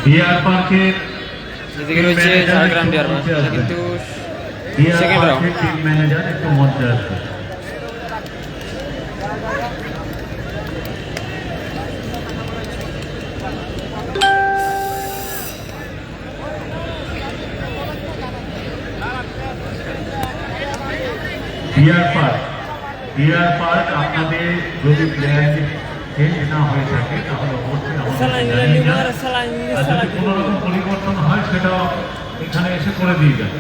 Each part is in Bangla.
ডিয়ার পার্কের এদিকে রয়েছে ঝাড়গ্রাম ডিয়ার পার্ক, কিন্তু সেকেন্ড রাউন্ড। টিম ম্যানেজার একটু মঞ্চে আসবে। ডিয়ার পার্ক আপনাদের যদি প্লেয়ার চেঞ্জ না হয়ে থাকে তাহলে অবশ্যই যদি কোনো রকম পরিবর্তন হয় সেটাও এখানে এসে করে দিয়ে যাবে।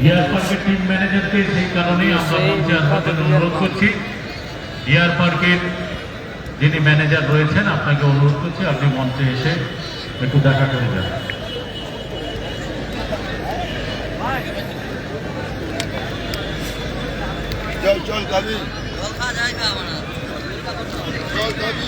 ডিয়ার পার্কের টিম ম্যানেজারকে সেই কারণেই আমরা মঞ্চে আসার জন্য অনুরোধ করছি। ডিয়ার পার্কের যিনি ম্যানেজার রয়েছেন আপনাকে অনুরোধ করছি আপনি মঞ্চে এসে একটু দেখা করে যান। চল চল গাবি চল গাবি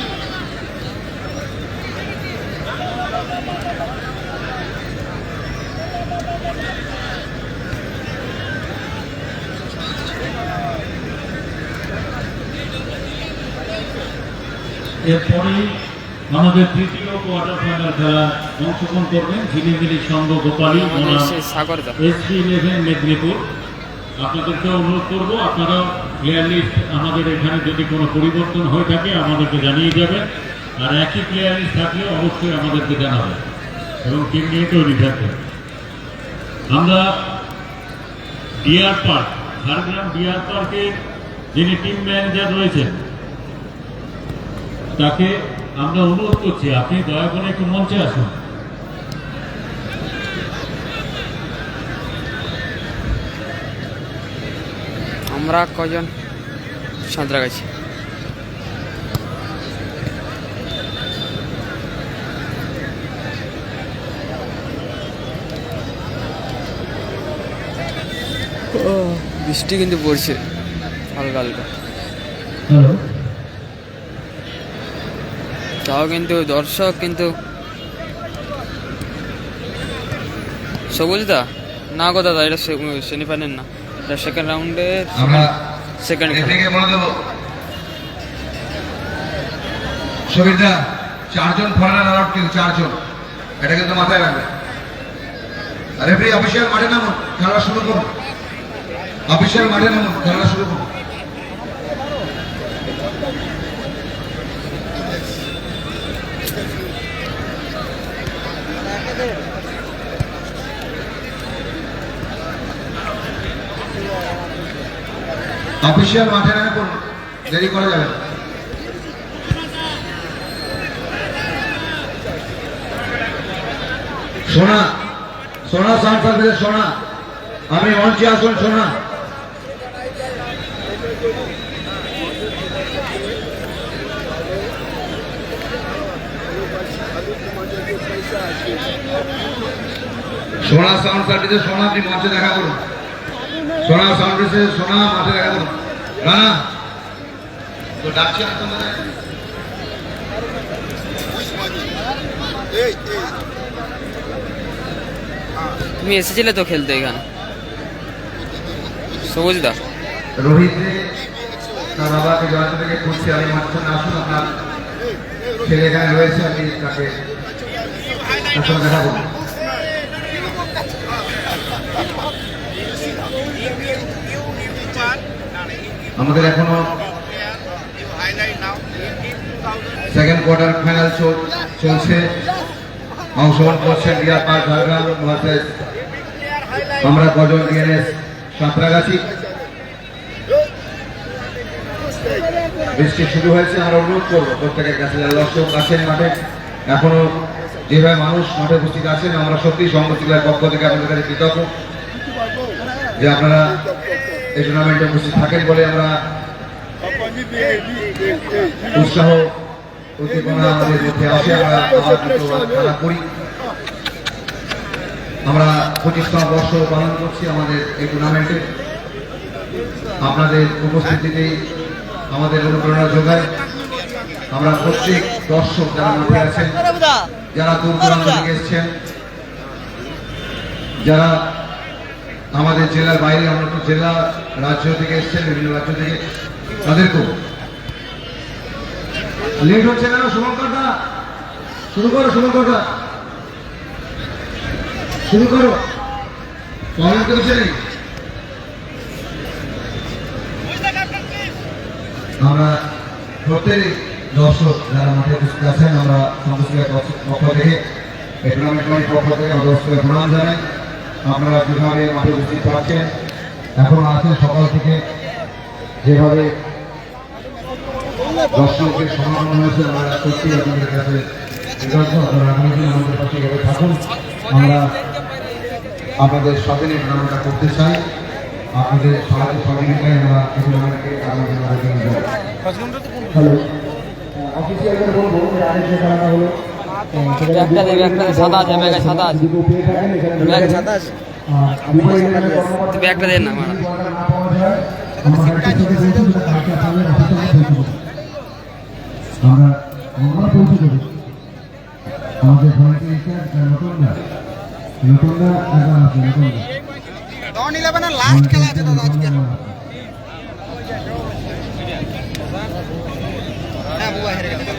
এরপরে আমাদের তৃতীয় কোয়ার্টার ফাইনাল খেলা অংশগ্রহণ করবেন ঝিলিমিলি সংঘ গোপালী SB11 মেদিনীপুর। আপনাদেরকে অনুরোধ করবো আপনারা প্লেয়ার লিস্ট আমাদের এখানে যদি কোনো পরিবর্তন হয়ে থাকে আমাদেরকে জানিয়ে যাবেন, আর একই প্লেয়ার লিস্ট থাকলে অবশ্যই আমাদেরকে জানাবেন এবং টিম নিয়ে তৈরি থাকবেন। আমরা ডিয়ার পার্ক ঝাড়গ্রাম ডিয়ার পার্কের যিনি টিম ম্যানেজার রয়েছেন তাকে আমরা অনুরোধ করছি আপনি দয়া করে একটু মঞ্চে আসুন। আমরা কজন সাঁতরাগাছি। বৃষ্টি কিন্তু পড়ছে হালকা হালকা, তাও কিন্তু দর্শক কিন্তু সবুজদা না গো দাদা, এটা সেমিফাইনাল না, এটা সেকেন্ড রাউন্ডে সেকেন্ড সুবিধা। চারজন ফরেনার আউট, কিন্তু চারজন, এটা কিন্তু মাথায় রাখবে। রেফারি অফিসিয়াল মাঠে নামুন, খেলা শুরু করুন। অফিসিয়াল মাঠে নামুন, খেলা শুরু করুন। অফিসিয়াল মাঠে নামে করুন, দেরি করা যাবে না। সোনা সোনা সাউন্ড সার্ভিসের সোনা, আমি মঞ্চে আসুন। সোনা সোনা সাউন্ড সার্ভিসের সোনা, আপনি মঞ্চে দেখা করুন। সোনা সাউন্ড সার্ভিসের সোনা মাঠে দেখা করুন। না তো ডাকছি তুমি এসেছিলে তো খেলতে এখানে সবুজদা? রোহিত তার বাবাকে জয়ন্ত থেকে খুঁজছি, আমি মাঠে আসুন, আপনার ছেলে এখানে রয়েছে, আমি তাকে দেখা করুন। আমাদের এখনো সেকেন্ড কোয়ার্টার ফাইনাল চলছে। অংশগ্রহণ করছেন ডিয়ার পার্ক ঝাড়গ্রাম ভার্সেস আমরা কজন ডিএনএস সাঁতরাগাছি। বৃষ্টি শুরু হয়েছে, আমরা অনুরোধ করবো প্রত্যেকের কাছে দর্শক আছেন মাঠে, এখনো যেভাবে মানুষ মাঠে উপস্থিত আছেন, আমরা সত্যি সংগঠনের পক্ষ থেকে আপনাদের কাছে কৃতজ্ঞ যে আপনারা এই টুর্নামেন্টে উপস্থিত থাকেন বলে আমরা উৎসাহ উদ্দীপনা আমাদের মধ্যে আসে, আমরা খেলা করি। আমরা 25তম বর্ষ পালন করছি আমাদের এই টুর্নামেন্টে। আপনাদের উপস্থিতিতেই আমাদের অনুপ্রেরণা যোগায়। আমরা প্রত্যেক দর্শক যারা মাঠে আছেন, যারা দূর দূরান্ত থেকে এসছেন, যারা আমাদের জেলার বাইরে, আমরা তো জেলা রাজ্য থেকে এসছেন, বিভিন্ন রাজ্য থেকে, তাদেরকেও লেট হচ্ছে না শুভঙ্করদা, শুরু করো শুভঙ্করদা, শুরু করো, কমেন্ট তো কিছু নেই। আমরা প্রত্যেক দর্শক যারা মাঠে উপস্থিত আছেন, আমরা সংস্কৃতির পক্ষ থেকে এই টুর্নামেন্ট কমিটির পক্ষ থেকে আমরা দর্শকের প্রণাম জানাই। আপনারা যেভাবে মাঠে উপস্থিত পাচ্ছেন, এখন আছেন সকাল থেকে, যেভাবে দর্শকের সমাগম হয়েছে, আমরা সত্যি আপনাদের কাছে কৃতজ্ঞ। আপনারা আগামী দিন আমাদের পাশে এভাবে থাকুন। আমরা আপনাদের সাথে নিয়ে টুর্নামেন্টটা করতে চাই। আপনাদের সাহায্য সহযোগিতায় আমরা এই টুর্নামেন্টকে আগামী দিন আয়োজন করব। হ্যালো, অফিসিয়ালকে বলবো যে আরেকটা খেলাটা হলো একটা দেবে, একটা সাদা আছে, ব্যাগে সাদা আছে, যদি পেয়ে থাকেন এখানে ব্যাগ সাদা আছে, তুই ব্যাগটা দে না আমার। আমরা পৌঁছে দেবো আমাদের নতুনরা একবার আছে নতুনরা ডন 11 লাস্ট খেলা আছে দাদা আজকে। হ্যাঁ বুয়া হেরে গেল।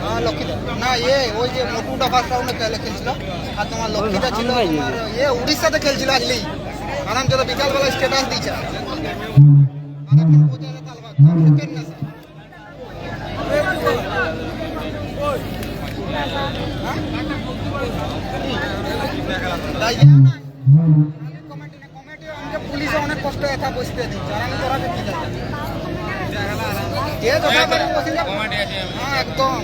হ্যাঁ লক্ষ্মীদা না, ওই যে মোটুটা ফার্স্ট রাউন্ডে খেলছিল, আর তোমার লক্ষ্মীদা ছিল তোমার উড়িষ্যাতে খেলছিল আগলেই। আরাম চলো বিকালবেলা স্ট্যাটাস দিয়েছে। পুলিশে অনেক কষ্ট একা বসতে দিচ্ছে, আর আমি তোরা কি জানি হ্যাঁ একদম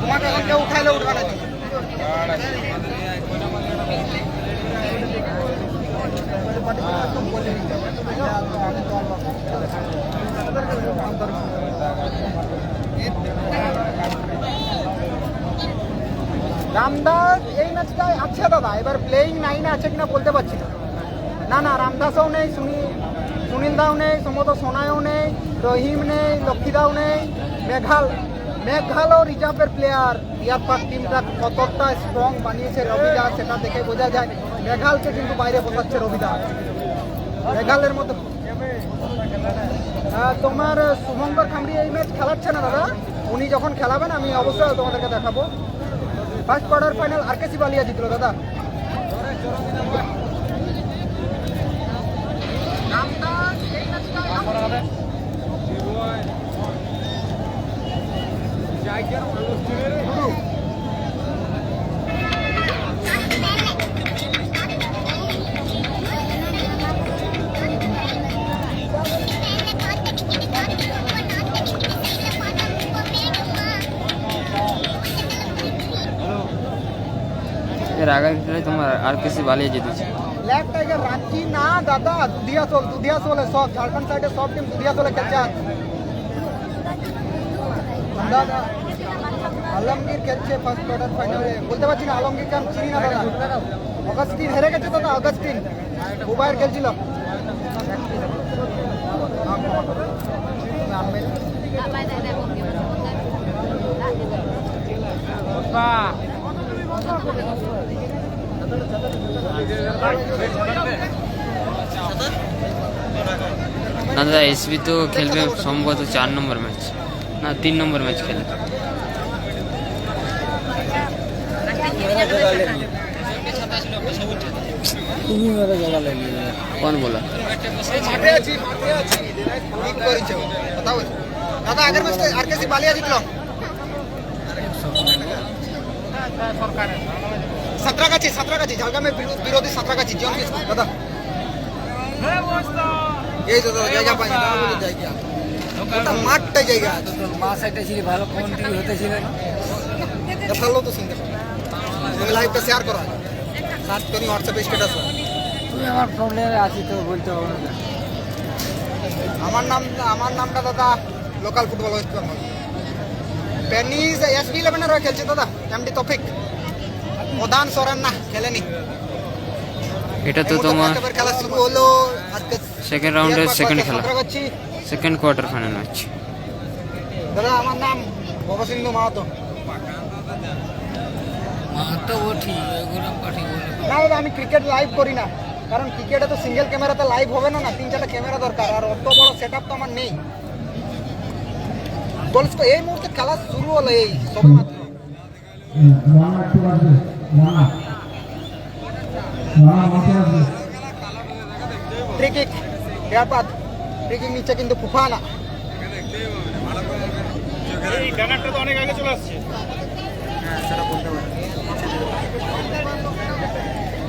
তোমাকে এখন কেউ উঠাইলে উঠবে না। রামদাস এই ম্যাচটায় আছে দাদা, এবার প্লেইং 9 আছে কিনা বলতে পারছি না। না না, রামদাসও নেই, সুনীল দাও নেই, সম্ভবত সোনায়ও নেই, রহিম নেই, লক্ষ্মীদাও নেই, মেঘালও রিজার্ভের প্লেয়ার। ইয়ার পাক টিমটা কতটা স্ট্রং বানিয়েছে রবিদা, সেটা দেখে বোঝা যায়। মেঘালকে কিন্তু বাইরে বসাচ্ছে রবিদা। মেঘালের মতো তোমার শুভঙ্কর খামরি এই ম্যাচ খেলাচ্ছে না দাদা, উনি যখন খেলাবেন আমি অবশ্যই তোমাদেরকে দেখাবো। First quarter final RKC Baliya জিতলো দাদা। এর আগের খেলায় তোমার আরকেসি বালিয়া জিতেছে। ব্ল্যাক টাইগার রাঁচি না দাদা, দুধিয়াসোলে সব ঝাড়খণ্ড সাইডে সব টিম দুধিয়াসোলে খেলছে। দাদা আলমগীর খেলছে ফার্স্ট কোয়ার্টার ফাইনালে, বলতে পারছি না আলমগীরকে আমি চিনি না দাদা। অগাস্টিন হেরে গেছে দাদা, অগাস্টিন উবায়ের খেলছিল। না দাদা, এসবি তো খেলবে সম্ভবত 4 নম্বর ম্যাচ, না 3 নম্বর ম্যাচ খেলে। কোন বলা দাদা আগের ম্যাচটা আরকেসি বালিয়া জিতলো। সাঁতরাগাছি ঝাড়গ্রামের বিরোধী সাঁতরাগাছি জন দাদা। এই তো জায়গা পাই না, জায়গা মাঠটাই জায়গা আছে। মা সাইডটা ছিল ভালো, কোন টিভি হতেছিল দেখালো তো শুনতে তুমি লাইভটা শেয়ার করো, সার্চ করি হোয়াটসঅ্যাপে স্ট্যাটাস। তুমি আমার প্রবলেমে আছি তো বলতে হবে না। আমার নামটা দাদা local football West Bengal. Penis SB 11 এর খেলছে দাদা, এমডি তৌফিক। প্রধান সরেন না খেলেনি। এটা তো তোমার খেলা শুরু হলো আজকে সেকেন্ড রাউন্ডের সেকেন্ড খেলা, Santragachi second quarter final match. দাদা আমার নাম বাবা সিন্ধু মাহাতো। তো ও ঠিক, এগুলো পাঠিয়ে বলে না দাদা আমি ক্রিকেট লাইভ করি না, কারণ ক্রিকেটে তো সিঙ্গেল ক্যামেরাতে লাইভ হবে না, 3-4টা ক্যামেরা দরকার, আর অত বড় সেট আপ তো আমার নেই। গোল স্কোর এই মুহূর্তে খেলা শুরু হলো, এই সবে মাত্র। ফ্রি কিক ব্যাপার, ফ্রি কিক নিচ্ছে কিন্তু ফুফানা।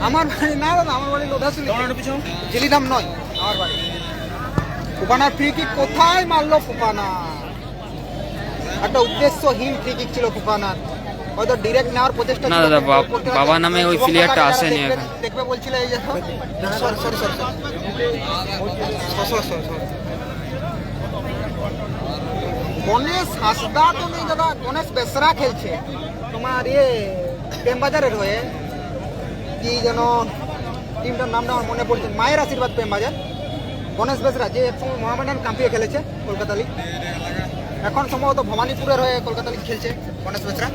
আমার বাড়ি না দাদা, আমার বাড়ি লোধাশুলি, জিলিদাম নয় আমার বাড়ি। ফুফানার ফ্রি কিক কোথায় মারলো ফুফানা, একটা উদ্দেশ্যহীন ফ্রি কিক ছিল ফুফানার, হয়তো ডিরেক্ট নেওয়ার প্রচেষ্টা না ছিল। দাদা, বাবা নামে ওই প্লেয়ারটা আসেনি এখন। দেখবে বলছিল এই যে sorry sorry sorry Ganesh Hansda তো নেই দাদা, গণেশ বেসরা খেলছে তোমার প্রেমবাজারের হয়ে, কি যেন টিমটার নামটা আমার মনে পড়ছে, মায়ের আশীর্বাদ প্রেমবাজার। গণেশ বেসরা যে একসময় মোহামেডান কাম্পিয়ে খেলেছে কলকাতা লিগ, এখন সম্ভবত ভবানীপুরের হয়ে কলকাতা লিগ খেলছে গণেশ বেসরা।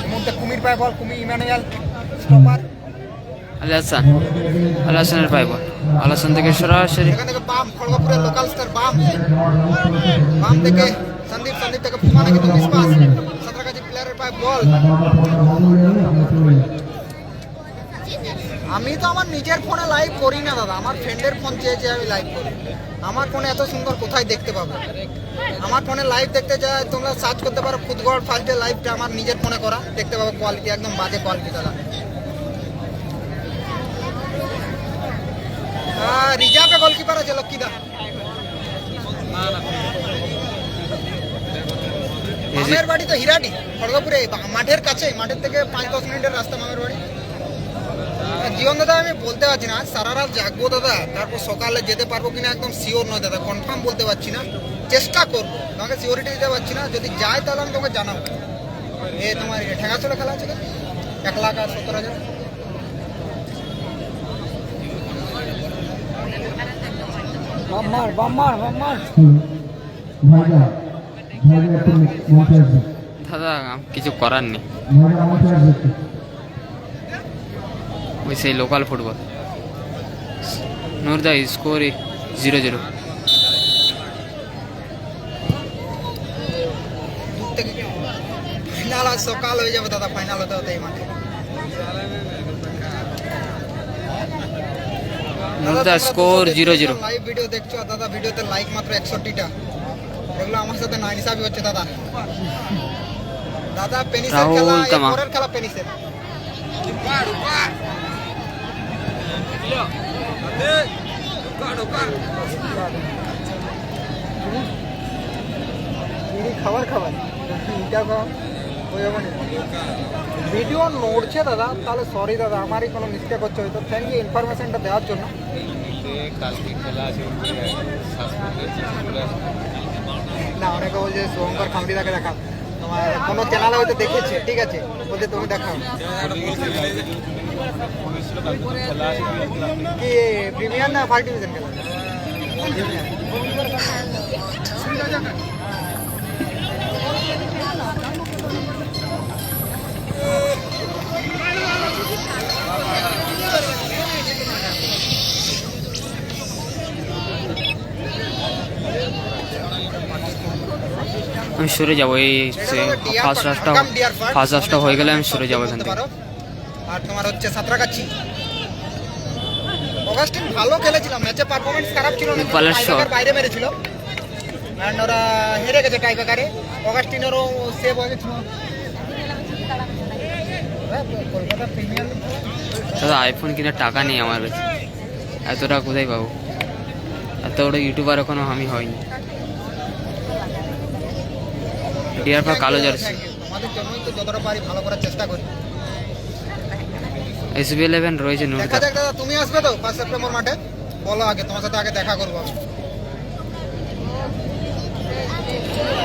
এই মুহূর্তে কুমির পায় বল, কুমির ইমানুয়েল স্টপার, আলাসানের পাইব, আলাসান থেকে সরাসরি এখান থেকে বাম, খড়গপুরের লোকাল স্টার বাম থেকে সন্দীপ থেকে ফুফানা কিন্তু মিসপাস, সাঁতরাগাছি প্লেয়ারের পায় বল। আমি তো আমার নিজের ফোনে লাইভ করি না দাদা, আমার ফ্রেন্ডের ফোন চেয়ে আমি লাইভ করি। আমার ফোনে এত সুন্দর কোথায় দেখতে পাবো? আমার ফোনে লাইভ দেখতে যায়, তোমরা সার্চ করতে পারো খুদগড় ফার্স্ট ডে লাইভটা, আমার নিজের ফোনে করা, দেখতে পাবো কোয়ালিটি একদম বাজে কোয়ালিটি দাদা। রিজার্ভে গোলকিপার আছে লক্ষ্মীদা। মামের বাড়ি তো হিরাডি খড়গপুরে, মাঠের কাছে, মাঠের থেকে 5-10 মিনিটের রাস্তা মামের বাড়ি। জীবন দাদা আমি বলতে পারছি না, সারা রাত জাগবো দাদা, তারপর সকালে যেতে পারবো কিনা একদম শিওর নয় দাদা, কনফার্ম বলতে পারছি না, চেষ্টা করবো, তোমাকে সিওরিটি দিতে পারছি না। যদি যাই তাহলে আমি তোমাকে জানাবো। তোমার ঠেঙ্গাচলে খেলা আছে 1,70,000। দাদা কিছু করার নেই, ওই সেই লোকাল ফুটবল। নুরদা স্কোর 0-0। ফাইনাল আজ সকাল হয়ে যাবে দাদা, ফাইনাল হতে হতে এই মাঠে। নুরদা স্কোর 0-0। লাইভ ভিডিও দেখছো দাদা, ভিডিওতে লাইক মাত্র 61টা, এগুলো আমার সাথে না হিসাবই হচ্ছে দাদা। দাদা পেনিসের খেলা, পরের খেলা পেনিসের। খাবার ভিডিও নড়ছে দাদা, তাহলে সরি দাদা, আমারই কোনো মিস্টেক হচ্ছে হয়তো। থ্যাংক ইউ ইনফরমেশনটা দেওয়ার জন্য। না অনেকে বলছে শুভঙ্কর খামড়িদাকে দেখা, তোমার কোনো চ্যানেলে হয়তো দেখেছে, ঠিক আছে, বলছে তুমি দেখাও। কি প্রিমিয়ার না ফার্স্ট ডিভিশন খেলা? আমি সরে যাবো, এই ফার্স্ট হাফটা হয়ে গেলে আমি সরে যাবো এখান থেকে। আর তোমার হচ্ছে সাঁতরাগাছি, অগাস্টিন ভালো খেলেছিলাম, ম্যাচে পারফরমেন্স খারাপ ছিল না, টাইব্রেকার বাইরে মেরেছিল, এন্ড ওরা হেরে গেছে টাইব্রেকারে। অগাস্টিনেরও সেভ হয়ে গেছিল। কলকাতা প্রিমিয়ার লিগ দাদা আইফোন কিনে টাকা নেই আমার কাছে, এত টাকা কোথায় পাবো? এত বড় ইউটিউবার এখনো আমি হয়নি। ডিয়ার পর কালো জার্সি, আমাদের জন্যই তো যতটা পারি ভালো করার চেষ্টা করি। SB11 রয়েছে দেখা নুরদা। যাক দাদা, তুমি আসবে তো 5 সেপ্টেম্বর মাঠে? বলো আগে, তোমার সাথে আগে দেখা করবো।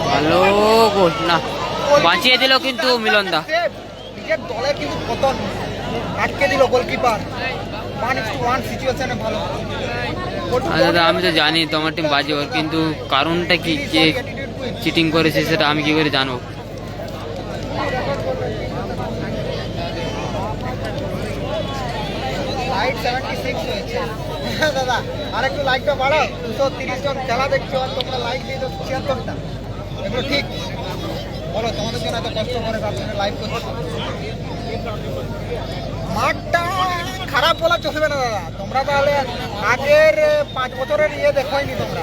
ভালো গোল, না বাঁচিয়ে দিল কিন্তু মিলন দা। নিজের দলে কিন্তু পতন, আটকে দিল গোলকিপার। 1-1 সিচুয়েশনে ভালো। দাদা আমি তো জানি তোমার টিম বাজে, ওর কিন্তু কারণটা কি, যে চিটিং করেছে সেটা আমি কি করে জানবো? লাইট 76 হয়েছে হ্যাঁ দাদা আর একটু লাইটটা বাড়াও 230 জন খেলা দেখছো আর তোমরা লাইট দিয়ে 76টা এগুলো ঠিক বলো তোমাদের জন্য এত কষ্ট করে আপনারা লাইভ করছো মাঠটা খারাপ বলা চলবে না দাদা তোমরা তাহলে আগের 5 বছরের ইয়ে দেখোইনি তোমরা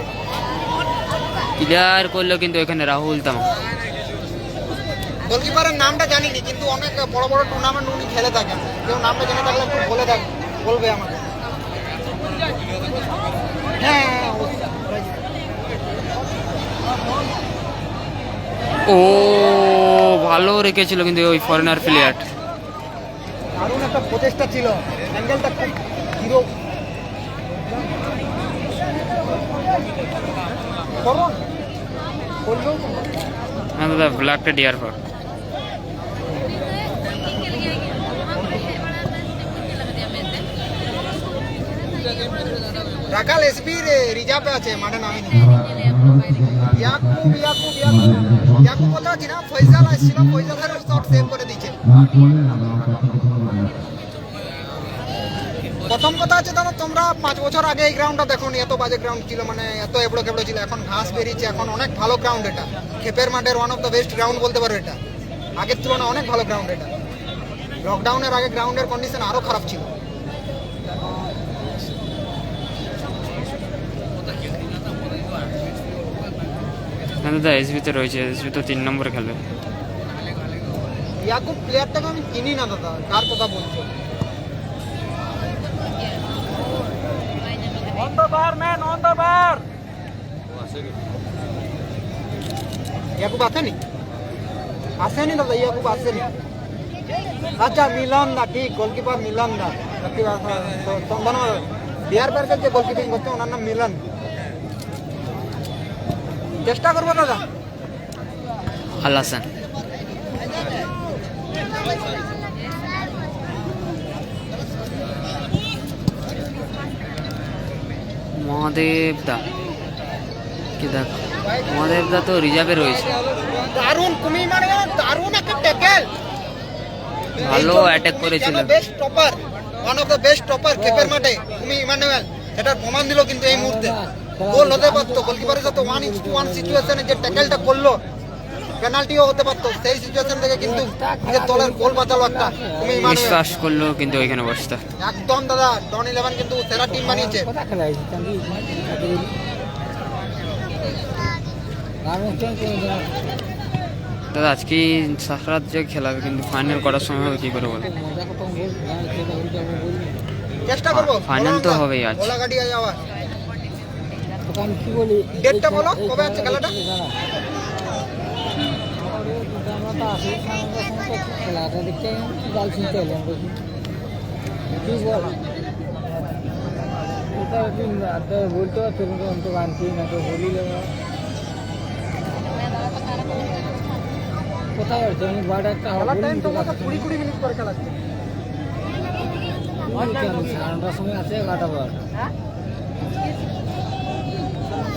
ক্লিয়ার করলো কিন্তু এখানে রাহুল তামা। গোলকিপারের নামটা জানিনি কিন্তু অনেক বড় বড় টুর্নামেন্ট উনি খেলে থাকেন কেউ নামটা জেনে থাকলে একটু বলবে আমাকে হ্যাঁ ও ভালো রেখেছিল কিন্তু ওই ফরেনার প্লেয়ার। দারুণ একটা প্রচেষ্টা ছিল অ্যাঙ্গেলটা খুব হিরো করলো হ্যাঁ দাদা ব্ল্যাকটা ডিয়ার পর রাখাল এসবি রিজার্ভে আছে মাঠে নামেনি ইয়াকু কথা আছে না ফয়সাল আসছিল ফয়সালের শট সেভ করে দিয়েছে প্রথম কথা আছে দাদা তোমরা 5 বছর আগে এই গ্রাউন্ডটা দেখোনি এত বাজে গ্রাউন্ড ছিল মানে এত এবড়ো খেবড়ো ছিল এখন ঘাস বেরিয়েছে এখন অনেক ভালো গ্রাউন্ড এটা খেপের মাঠের one of the best ground বলতে পারো এটা আগের তুলনায় অনেক ভালো গ্রাউন্ড এটা লকডাউনের আগে গ্রাউন্ডের কন্ডিশন আরো খারাপ ছিল হ্যাঁ দাদা এসবিতে রয়েছে এসবি তো 3 নম্বরে খেলবে। ইয়াকুব প্লেয়ারটাকে আমি চিনি না দাদা কার কথা বলছো ইয়াকুব আসেনি দাদা ইয়াকুব আসেনি আচ্ছা মিলন দা ঠিক গোলকিপার মিলন দা বিহার ব্যাংকের যে গোলকিপিং করছে ওনার নাম মিলন চেষ্টা করবো দাদা আল হাসান মহাদেব দা কি দেখ মহাদেব দা তো রিজার্ভে রয়েছে। দারুণ তুমি মানে দারুণ একটা ট্যাকেল ভালো অ্যাটাক করেছিল best topper one of the best topper খেপের মাঠে তুমি ইমানুয়েল সেটার প্রমাণ দিল কিন্তু এই মুহূর্তে গোল হতে পারতো গোলকিপারের সাথে 1-1 সিচুয়েশনে যে ট্যাকেলটা করলো পেনাল্টিও হতে পারতো সেই সিচুয়েশন থেকে কিন্তু নিজের দলের গোল বাঁচালো একটা তুমি ইমানুয়েল বিশ্বাস করলো কিন্তু ওইখানে বসতে একদম দাদা ডন 11 কিন্তু সেরা টিম বানিয়েছে দাদা আজকে সারা রাত যে খেলা হবে কিন্তু ফাইনাল করার সময় হবে কি করে বল চেষ্টা করবো ফাইনাল তো হবেই আজ গোলাঘাটিয়া যাওয়ার আমি কি বলি ডেটটা বলো কবে আছে খেলাটা আমরা তো আসি খেলাটা দেখতে গাল শুনতে এলাম দেখি কি বল এটা কি বলতে পারছো কিন্তু আমি তো গান শুনি না তো বলি কোথায় আছে আমি বাড়ি একটা খেলার টাইম তো 20 মিনিট পর খেলা আছে 9টার সময় আছে 11টা বার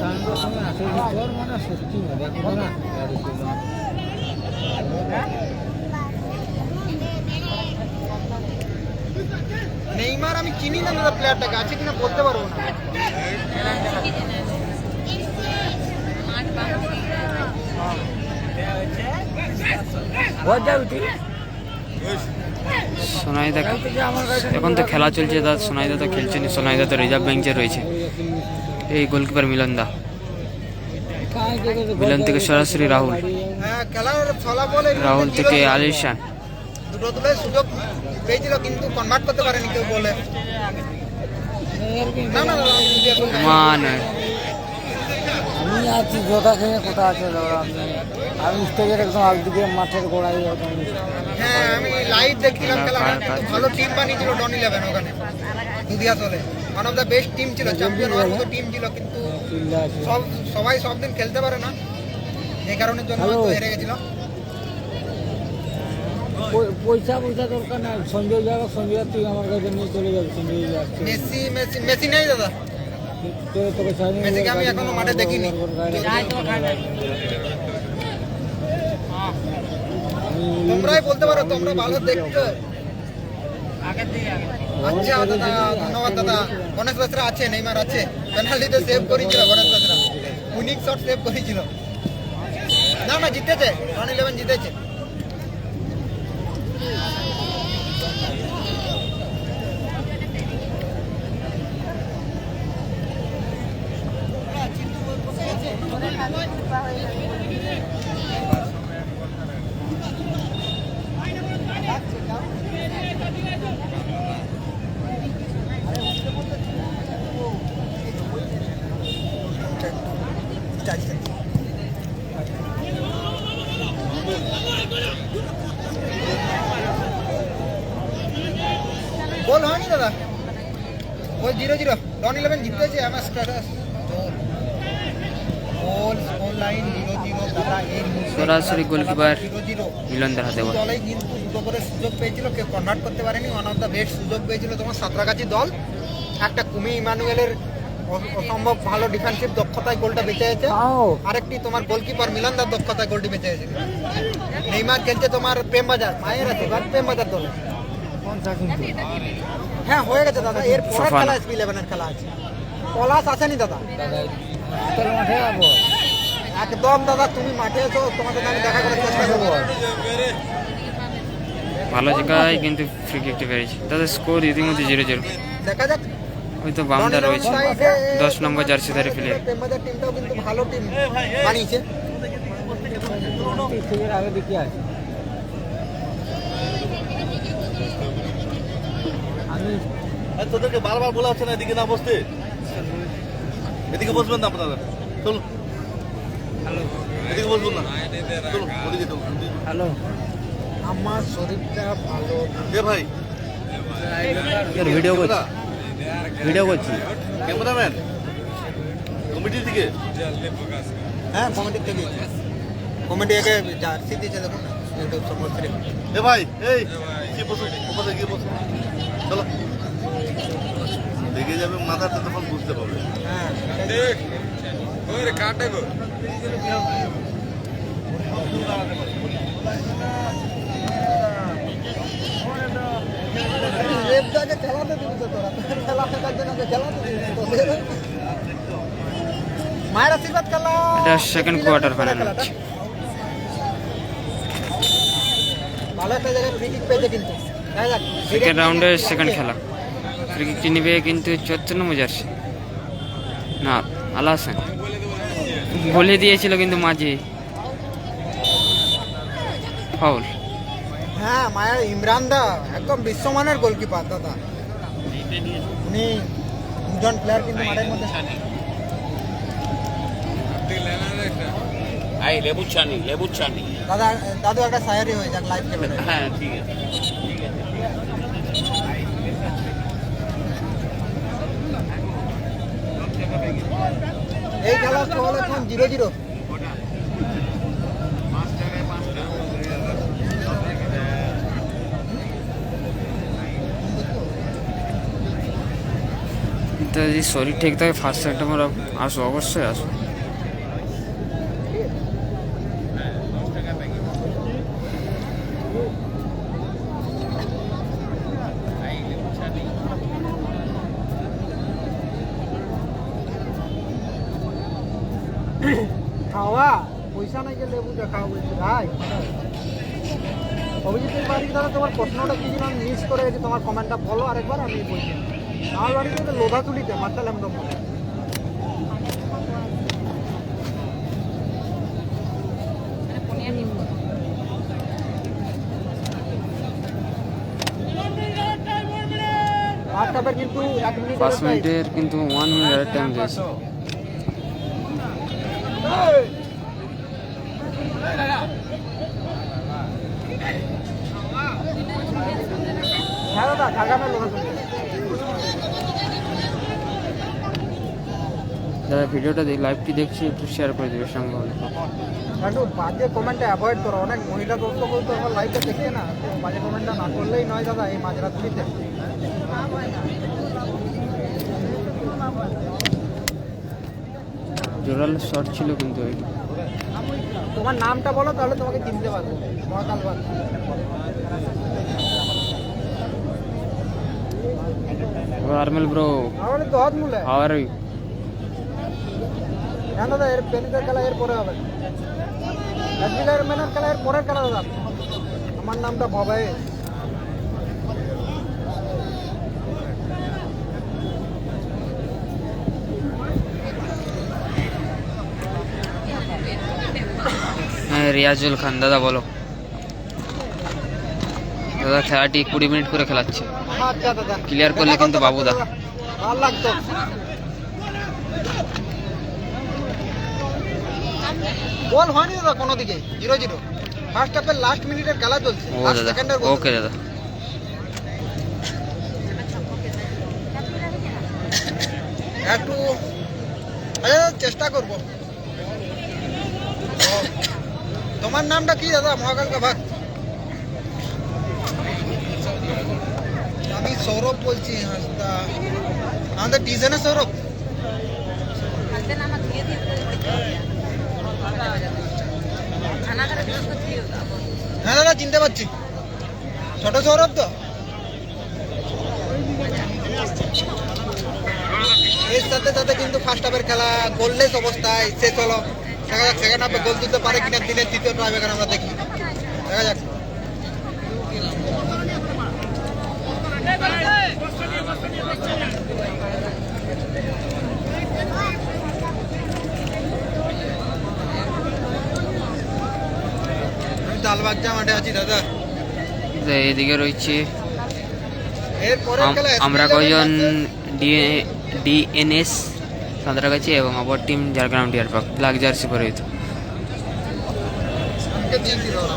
9টার সময় আছে ভিতর মানে সত্যি না দেখো না নেইমার আমি চিনি না দাদা প্লেয়ারটাকে আছে কিনা বলতে পারবো না সোনাইদা এখন তো খেলা চলছে দাদা সোনাইদা তো খেলছে না সোনাইদা তো রিজার্ভ বেঞ্চে রয়েছে এই গোলকিপার মিলন দা মিলন থেকে সরাসরি রাহুল হ্যাঁ খেলার ফলাফল রাহুল থেকে আলিশান দুটো তুলে সুযোগ পেয়েছিল কিন্তু কনভার্ট করতে পারেনি কেউ বলে না না দাদা মানে আমি আছি জোতা খেয়ে কোথা আছে দাদা আমি স্টেজের একদম একদিকে মাঠের গোড়ায় একদম হ্যাঁ আমি লাইভ দেখছিলাম খেলাটা কিন্তু ভালো টিম বানিয়েছিল ডন 11 ওখানে দুধিয়া চলে one of the best team ছিল চ্যাম্পিয়ন হওয়ার মতো টিম ছিল কিন্তু সবাই সব দিন খেলতে পারে না এই কারণের জন্য হয়তো হেরে গেছিল পয়সা দরকার না সঞ্জয় যাবে সঞ্জয় তুই আমার কাছে নিয়ে চলে যাবে সঞ্জয় যাচ্ছে মেসি নেই দাদা মেসিকে আমি এখনো মাঠে দেখিনি তোমরাই বলতে পারো তোমরা ভালো দেখছো আচ্ছা দাদা, ধন্যবাদ দাদা। গণেশ বাসরা আছে, নেইমার আছে, পেনাল্টিতে সেভ করেছিল গণেশ বাসরা, উইনিং শট সেভ করেছিল। না না, জিতেছে, 1-11 জিতেছে। গোল হয়নি দাদা, গোল 0-0, 1-11 জিতেছে আমার স্ট্যাটাস। গোল স্কোর লাইন 0-0 দাদা। এই মুহূর্তে সরাসরি গোলকিপার 0-0 মিলনদার হাতে বল। দলেই কিন্তু দুটো করে সুযোগ পেয়েছিল, কেউ কনভার্ট করতে পারেনি। ওয়ান অফ দ্য বেস্ট সুযোগ পেয়েছিল তোমার সাঁতরাগাছি দল। একটা কুমি ইমানুয়েলের অসম্ভব ভালো ডিফেন্সিভ দক্ষতায় গোলটা বেঁচে গেছে। আরেকটি তোমার গোলকিপার মিলনদার দক্ষতায় গোলটি বেঁচে গেছে। নেইমার খেলছে তোমার প্রেম বাজার, মায়ের আছে প্রেম বাজার দলে। হ্যাঁ হয়ে গেছে দাদা, এর পরের সফল। খেলা এসপি 11 এর খেলা আছে। পলাশ আসেনি দাদা, মাঠে যাবো। একদম দাদা, তুমি মাঠে এসো, তোমাদের আমি দেখা করার চেষ্টা করবো। ভালো জায়গায় কিন্তু ফ্রি কিকটা পেরেছে দাদা। স্কোর ইতিমধ্যে 0-0। দেখা যাক। ওই তো বামদা রয়েছে 10 নম্বর জার্সিধারী প্লেয়ার। প্রেমবাজার টিমটাও কিন্তু ভালো টিম বানিয়েছে। আগে দিকে আছে। আমি তোদেরকে বারবার বলা হচ্ছে না এদিকে না বসতে, এদিকে বসবেন না আপনারা, চলুন এদিকে বসবেন না, চলুন ওদিকে চলুন। হ্যালো, আমার শরীরটা ভালো। এ ভাই ভিডিও করছি, ভিডিও করছি। ক্যামেরাম্যান কমিটির দিকে হ্যাঁ কমেডির থেকে, কমেডি আগে জার্সি দিয়েছে দেখুন না, ইউটিউব সমর্থনে। এ ভাই এই কি বসুন, ওখানে গিয়ে বসুন, চলো দেখে যাবে, মাথাতে তখন বুঝতে পারবে। হ্যাঁ লেফটাকে খেলাতে দিবি তো তোরা, খেলা শেখার জন্য ওকে খেলাতে দিবি তোদের। মায়ের আশীর্বাদ খেলা। এটা সেকেন্ড কোয়ার্টার ফাইনাল ম্যাচ। ভালো একটা জায়গায় ফ্রি কিক পেয়েছে কিন্তু। দেখা যাক। সেকেন্ড রাউন্ডের সেকেন্ড খেলা। ফ্রি কিকটি নিবে কিন্তু 14 নম্বর জার্সি, না আল হাসান। বলে দিয়েছিল কিন্তু মাঝে ফাউল। হ্যাঁ মায়ের ইমরান দা একদম বিশ্বমানের গোলকিপার দাদা। উনি দুজন প্লেয়ার কিন্তু মাঠের মধ্যে। দাদা দাদু একটা সায়ারি হয়ে যাক লাইভ ক্যামেরা। হ্যাঁ ঠিক আছে। এই খেলার স্কোর এখন 0-0। তো যদি শরীর ঠিক থাকে ফার্স্ট সাইডটা আমরা আসো, অবশ্যই আসো। খাওয়া পয়সা নাই যে লেবু খাওয়া বলছি ভাই। অভিজিতের বাড়ি দাদা, তোমার প্রশ্নটা কি ছিল আমি মিস করে গেছি, তোমার কমেন্টটা বলো আরেকবার, আমি বলছি। আমার বাড়িতে তো লোধাতুলিতে মার্শাল একদম। ফার্স্ট হাফের কিন্তু 1 মিনিট 5 মিনিটের কিন্তু 1 মিনিট টাইম দিয়েছে। হ্যাঁ দাদা ঢাকা লোধাতুলি। যারা ভিডিওটা লাইভটি দেখছি একটু শেয়ার করে দেবে সঙ্গে হলে। একটু বাজে কমেন্টটা অ্যাভয়েড করো, অনেক মহিলা দর্শক তো আমার লাইভটা দেখছে না, তো বাজে কমেন্টটা না করলেই নয় দাদা এই মাঝরাত্রিতে। জোরাল শট ছিল কিন্তু ওইটা। তোমার নামটা বলো তাহলে তোমাকে চিনতে পারবো। মহাকাল বাদ। Armel bro, আমার তো হাত মুলে how are you? হ্যাঁ দাদা এর পেনিসের খেলা এর পরে হবে এসবিলের মেনের খেলা এর পরের খেলা দাদা আমার নামটা ভবাই হ্যাঁ রিয়াজুল খান দাদা বলো দাদা খেলাটি 20 মিনিট করে খেলাচ্ছে আচ্ছা দাদা ক্লিয়ার করলে কিন্তু বাবুদা ভালো লাগতো বল হয়নি দাদা কোনো দিকে 0-0 ফার্স্ট হাফের লাস্ট মিনিটের খেলা চলছে ও লাস্ট দাদা সেকেন্ডের ওকে দাদা একটু চেষ্টা করব তোমার নামটা কি দাদা মহাকালকা ভাগ আমি সৌরভ বলছি হাসদা আমাদের ডিজাইনে সৌরভ হ্যাঁ দাদা চিনতে পারছি ছোট সৌরভ তো এর সাথে সাথে কিন্তু ফার্স্ট হাফের খেলা গোললেস অবস্থায় শেষ হলো দেখা যাক সেকেন্ড হাফে গোল তুলতে পারে কিনা দিনের তৃতীয় ট্রাইবেকার আমরা দেখি দেখা যাক আমি তালবাগজা মাঠে আছি দাদা এদিকে রয়েছে এর পরের খেলা আমরা কয়জন ডিএনএস সাঁতরাগাছি এবং অপর team Jhargram deer park black jersey পরে হইতো আমাকে দিয়ে দিল ওরা।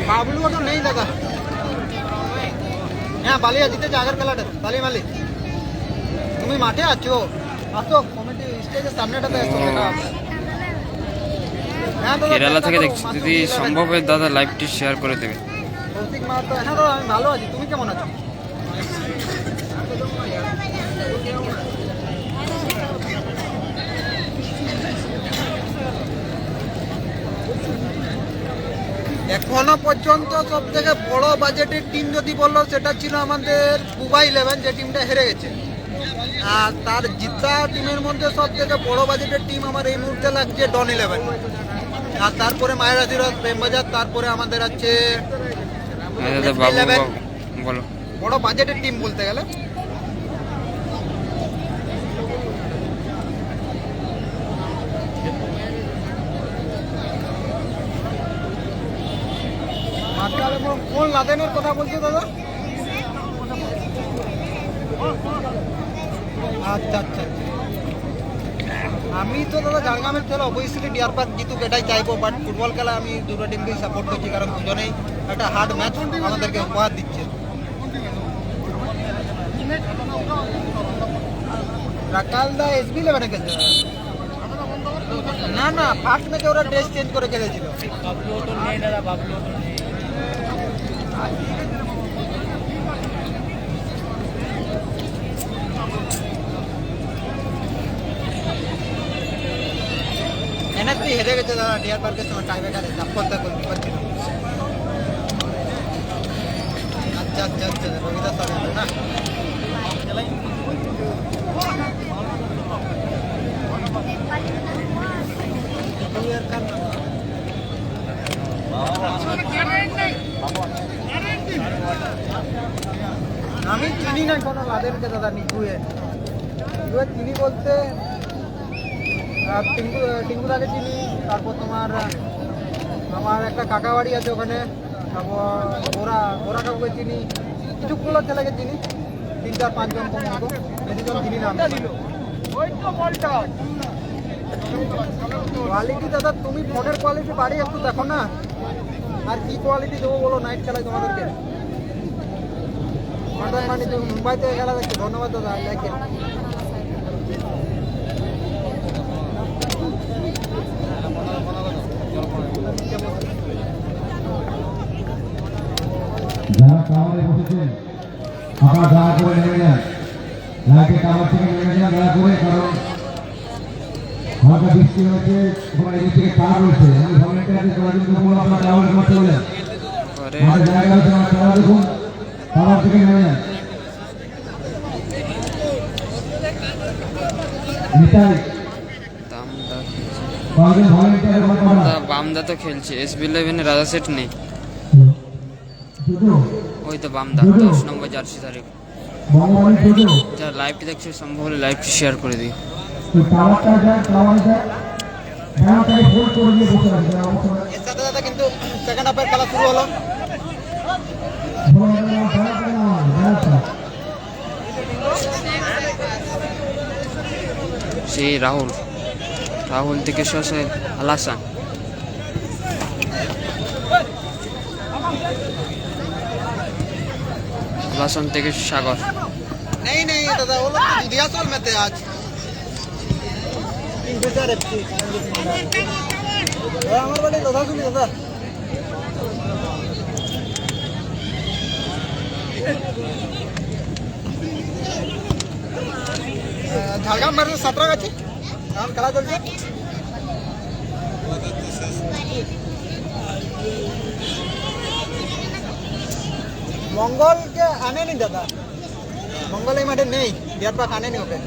বাবলু ওটা নেই দাদা হ্যাঁ বালিয়া জিতেছে আগের খেলাটা বালি মালিক তুমি মাঠে আছো আসো কমিটি স্টেজের সামনেটাতে এসো দেখা হবে। হ্যাঁ দাদা, কেরালা থেকে চেষ্টা দেখছি করো, যদি মাসুদ সম্ভব হয় দাদা লাইভটি শেয়ার করে দেবে কৌশিক মাহাতো হ্যাঁ দাদা আমি ভালো আছি তুমি কেমন আছো এখনো পর্যন্ত সব থেকে বড় বাজেটের টিম যদি বললো সেটা ছিল আমাদের কুবাই 11 যে টিমটা হেরে গেছে আর তার জিতা টিমের মধ্যে সব থেকে বড় বাজেটের টিম আমার এই মুহূর্তে লাগছে ডন 11 আর তারপরে মায়ের আশীর্বাদ প্রেমবাজার তারপরে আমাদের আছে হ্যাঁ দাদা বাবু 11 বাবু, বলো বড় বাজেটের টিম বলতে গেলে কোন লাদেনের কথা বলছো দাদা আচ্ছা আচ্ছা আমি তো দাদা ঝাড়গ্রামের খেলা অবভিয়াসলি ডিয়ার পার্ক জিতুক এটাই চাইবো বাট ফুটবল খেলা আমি দুটো টিমকেই সাপোর্ট করছি কারণ দুজনেই একটা হার্ড ম্যাচ আমাদেরকে উপহার দিচ্ছে রাকালদা এসবি 11 খেলছে না না ফার্স্ট ম্যাচে ওরা ড্রেস চেঞ্জ করে খেলেছিল এনএসপি হেরে গেছে দাদা ডিয়ার পার্কের সময় টাই ব্রেকারে ধাপ্পলটা করতে পারছিল আচ্ছা আচ্ছা আচ্ছা রবিদা স্যার না আমি চিনি না কোনো লাদেনকে দাদা নিকুয়ে চিনি বলতে টিঙ্গুদাকে চিনি তারপর তোমার আমার একটা কাকা বাড়ি আছে ওখানে তারপর ওরা কাউকে চিনি কিছুগুলো ছেলেকে চিনি 3-4-5 জন কম বেশিজন চিনি না কোয়ালিটি দাদা তুমি ফোনের কোয়ালিটি বাড়ি একটু দেখো না আর কি কোয়ালিটি দেবো বলো নাইট খেলায় তোমাদেরকে মানে তুমি মুম্বাই থেকে খেলা দেখছো ধন্যবাদ দাদা লাইকে যারা কামারে বসেছেন আপনারা দয়া করে নেমে যান লাইটে কামার থেকে নেমে যান দয়া করে কারণ হালকা বৃষ্টি হয়েছে, ওখানে এদিক থেকে তার রয়েছে। আমি ভলেন্টিয়ারদের কয়েকজনকে বলবো আপনারা টাওয়ারের মাঠে চলে যান। পরে মাঠে জায়গা আছে, আমার টাওয়ার দেখুন, টাওয়ার থেকে নেমে যান। নিতাই, দামদা কয়েকজন ভলেন্টিয়ারের কথা বলা। বামদা তো খেলছে, SB11 রাজা সেট নেই। দুটো, ওই তো বামদা 10 নম্বর জার্সি তারিখ। বঙ্গবাণী দুটো। যারা লাইভটি দেখছে সম্ভব হলে লাইভটি শেয়ার করে দিই। তো টাওয়ারটা যায়, টাওয়ারে যায়। ব্যানারটাকে ফোল্ড করে দিয়ে বসে আছে, যারা অবস্থা এর সাথে সাথে কিন্তু সেকেন্ড হাফের খেলা শুরু হলো। সেই রাহুল থেকে শেষে আলাসান। আলাসান থেকে সাগর। नहीं नहीं दादा वो लोग दुधिया सोल में थे आज किंगफिशर एफसी हमारे बड़े दादा सुनी दादा झाड़ग्राम मेरे 17 का नाम खेला चलছে मंगल के आने नहीं दादा मंगल এই মাঠে নেই বিয়ার পাক আনেনি ওকে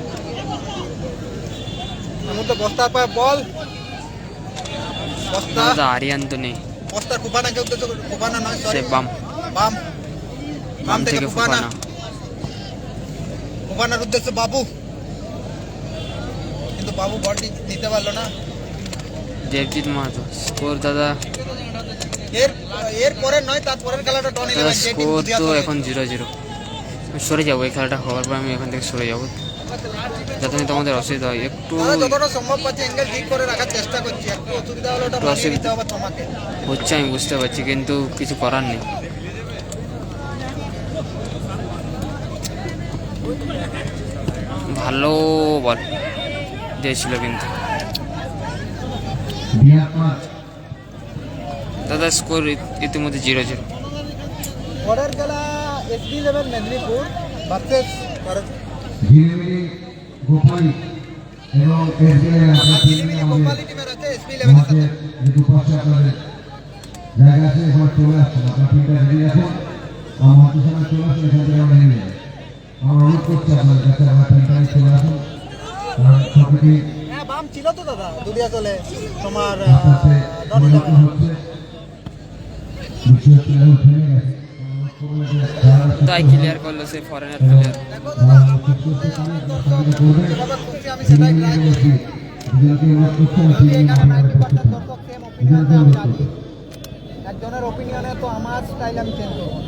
আমি তো বস্তার পায় বল বস্তা দাদা আরিয়ান তো নেই, বস্তার কুপানা কে উদ্দেশ্য কুপানা নয় সে সরি বাম বাম বাম থেকে কুপানা ফুফানা। কুপানার উদ্দেশ্যে বাবু কিন্তু বাবু বলটি দিতে পারলো না দেবজিৎ মাহাতো। স্কোর দাদা এর এর পরে নয় তার পরের খেলাটা টন 11 যে টিম স্কোর দুধিয়া তো চলে এখন 0-0। আমি সরে যাবো, এই খেলাটা হওয়ার পর আমি এখান থেকে সরে যাবো, যাতে আমি তোমাদের অসুবিধা হয় একটু। আমরা যতটা সম্ভব পাচ্ছি অ্যাঙ্গেল ঠিক করে রাখার চেষ্টা করছি একটু অসুবিধা হলে ওটা একটু মানিয়ে অসুবিধা। নিতে হবে তোমাকে হচ্ছে আমি বুঝতে পারছি, কিন্তু কিছু করার নেই। ভালো বল দিয়েছিল কিন্তু দাদা। স্কোর ইতিমধ্যে 0-0। পরের খেলা SB11 মেদিনীপুর ভার্সেস ঝিলিমিলি গোপালী এবং SBI আপনার টিম নিয়ে আমাদের গোপালী টিমের আছে SB11 এর সাথে মাঠের যে দুপাশে আপনাদের জায়গা আছে এখানে চলে আসছেন, আপনার টিমটা রেডি আছেন, আমার হাতে সময় চলে আসুন, এখান থেকে আমরা নিয়ে যাই। আমরা অনুরোধ করছি আপনাদের কাছে আমার টিমটা নিয়ে চলে আসুন, কারণ সবটি হ্যাঁ বাম ছিল তো দাদা দুধিয়া চলে তোমার আস্তে আস্তে পরিবর্তন হচ্ছে, বিষয় প্লেয়ার থেমে গেছে। তাই ক্লিয়ার করলো সে ফরেনার প্লেয়ার। আমি সেটাই ট্রাই করছি আমি এখানে 90% দর্শক সেম ওপিনিয়নে আমি আছি একজনের ওপিনিয়নে তো আমার স্টাইল আমি চেঞ্জ করবো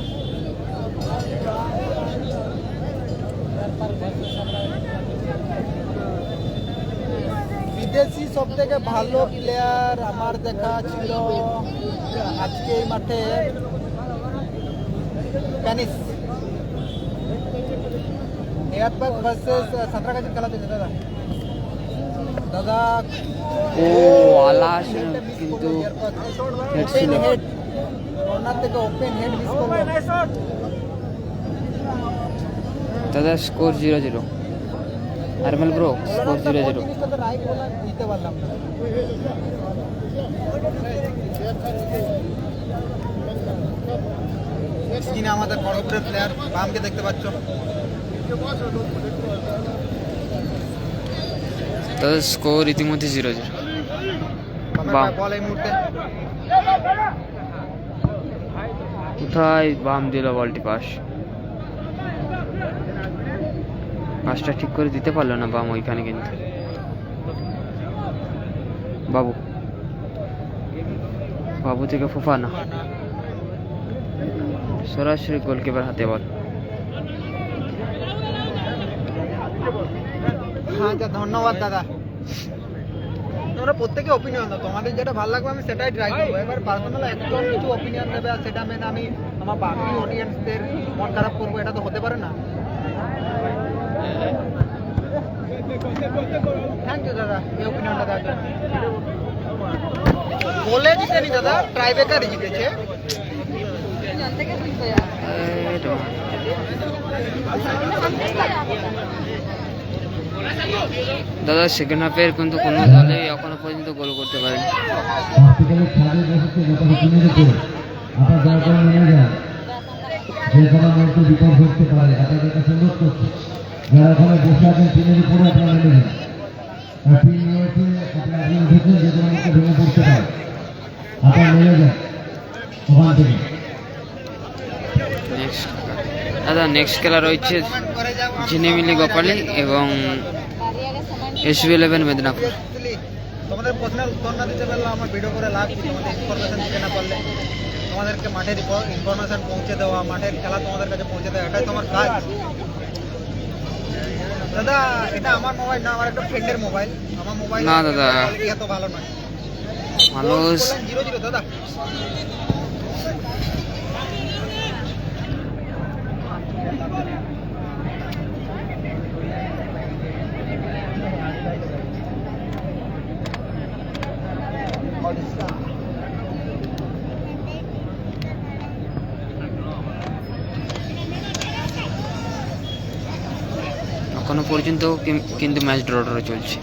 বিদেশি সব থেকে ভালো প্লেয়ার আমার দেখা ছিল আজকে এই মাঠে প্যানিস এয়ারপাক ভার্সেস সাঁতরাগাছি খেলা চলছে দাদা দাদা ও আলাস কিন্তু হেড ছিল। ওপেন হেড কর্নার থেকে ওপেন হেড মিস করলো দাদা স্কোর 0-0। আরমেল bro score 0-0। জিনিসটা রাইট বলা দিতে পারলাম না স্ক্রিনে আমাদের খড়গপুরের প্লেয়ার বামকে দেখতে পাচ্ছ দাদা স্কোর ইতিমধ্যে 0-0। বাম বল এই মুহূর্তে কোথায় বাম দিল বলটি, পাসটা ঠিক করে দিতে পারলো না বাম ওইখানে, কিন্তু বাবু থেকে ফুফানা সরাসরি গোলকিপার হাতে বল। হ্যাঁ ধন্যবাদ দাদা তোমরা প্রত্যেকে ওপিনিয়ন দাও তোমাদের যেটা ভালো লাগবে আমি সেটাই ট্রাই করবো এবার পার্সোনাল একজন কিছু ওপিনিয়ন দেবে আর সেটা মেনে আমি আমার বাকি অডিয়েন্সদের মন খারাপ করবো এটা তো হতে পারে না থ্যাংক ইউ দাদা এই ওপিনিয়নটা দেওয়ার জন্য বলে জিতেনি দাদা ট্রাইবেকারই জিতেছে দাদা সেকেন্ড হাফের কিন্তু কোনো দলে এখনো পর্যন্ত গোল করতে পারেনি। হসপিটালের ছাদে বসেছে গোটা টিমের উপরে আপনার দয়া করে নেমে যান, যে কোনো মুহূর্তে বিপদ ঘটতে পারে। আপনাদের কাছে অনুরোধ করছি, যারা ওখানে বসে আছেন টিমের উপরে আপনারা নেমে যান। আর টিম রয়েছে, আপনারা আপনি উঠেছেন, যে কোনো মুহূর্তে ভেঙে পড়তে পারে। আপনারা নেমে যান ওখান থেকে। নেক্সট দাদা নেক্সট খেলা রয়েছে ঝিনিমিলি গোপালী এবং SB11 মেদিনীপুর। তোমাদের প্রশ্নের উত্তর না দিতে পারলে আমার ভিডিও করে লাভ কি? তোমাদের ইনফরমেশন দিতে না পারলে তোমাদেরকে মাঠের ইনফরমেশন পৌঁছে দেওয়া, মাঠের খেলা তোমাদের কাছে পৌঁছে দেওয়া, এটাই তোমার কাজ। দাদা এটা আমার মোবাইল না, আমার একটা ফ্রেন্ডের মোবাইল। আমার মোবাইল না দাদা। কোয়ালিটি এত ভালো নয়। মানুষ 0-0 দাদা। এখনো পর্যন্ত কিন্তু ম্যাচ ড্র চলছে।